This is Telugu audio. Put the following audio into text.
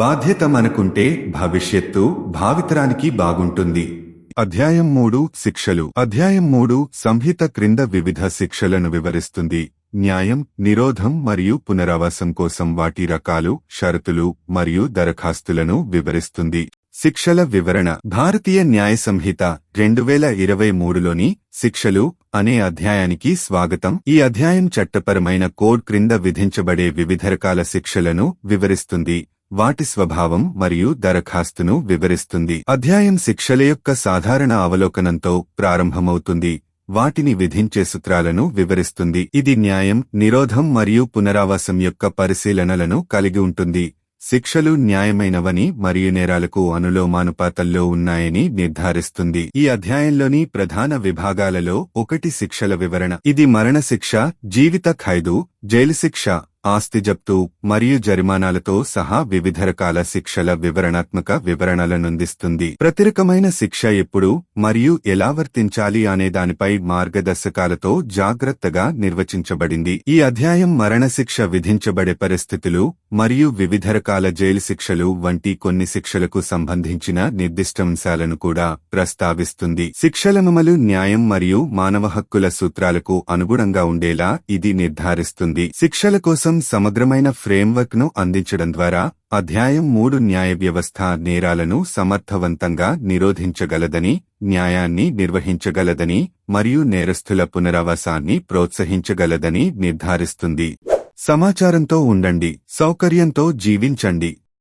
బాధ్యత మనకుంటే భవిష్యత్తు భావితరానికి బాగుంటుంది. అధ్యాయం 3 శిక్షలు. అధ్యాయం 3 సంహిత క్రింద వివిధ శిక్షలను వివరిస్తుంది. న్యాయం, నిరోధం మరియు పునరావాసం కోసం వాటి రకాలు, షరతులు మరియు దరఖాస్తులను వివరిస్తుంది. శిక్షల వివరణ. భారతీయ న్యాయ సంహిత 2023లోని శిక్షలు అనే అధ్యాయానికి స్వాగతం. ఈ అధ్యాయం చట్టపరమైన కోడ్ క్రింద విధించబడే వివిధ రకాల శిక్షలను వివరిస్తుంది. వాటి స్వభావం మరియు దరఖాస్తును వివరిస్తుంది. అధ్యాయం శిక్షల యొక్క సాధారణ అవలోకనంతో ప్రారంభమవుతుంది. వాటిని విధించే సూత్రాలను వివరిస్తుంది. ఇది న్యాయం, నిరోధం మరియు పునరావాసం యొక్క పరిశీలనలను కలిగి ఉంటుంది. శిక్షలు న్యాయమైనవని మరియు నేరాలకు అనులోమానుపాతంలో ఉన్నాయని నిర్ధారిస్తుంది. ఈ అధ్యాయంలోని ప్రధాన విభాగాలలో ఒకటి శిక్షల వివరణ. ఇది మరణశిక్ష, జీవిత ఖైదు, జైలు శిక్ష, ఆస్తి జప్తు మరియు జరిమానాలతో సహా వివిధ రకాల శిక్షల వివరణాత్మక వివరణలనందిస్తుంది. ప్రతిరకమైన శిక్ష ఎప్పుడు మరియు ఎలా వర్తించాలి అనే దానిపై మార్గదర్శకాలతో జాగ్రత్తగా నిర్వచించబడింది. ఈ అధ్యాయం మరణశిక్ష విధించబడే పరిస్థితులు మరియు వివిధ రకాల జైలు శిక్షలు వంటి కొన్ని శిక్షలకు సంబంధించిన నిర్దిష్టాంశాలను కూడా ప్రస్తావిస్తుంది. శిక్షల అమలు న్యాయం మరియు మానవ హక్కుల సూత్రాలకు అనుగుణంగా ఉండేలా ఇది నిర్ధారిస్తుంది. శిక్షల కోసం సమగ్రమైన ఫ్రేమ్వర్క్ ను అందించడం ద్వారా అధ్యాయం 3 న్యాయ వ్యవస్థ నేరాలను సమర్థవంతంగా నిరోధించగలదని, న్యాయాన్ని నిర్వహించగలదని మరియు నేరస్థుల పునరావాసాన్ని ప్రోత్సహించగలదని నిర్ధారిస్తుంది. సమాచారంతో ఉండండి, సౌకర్యంతో జీవించండి.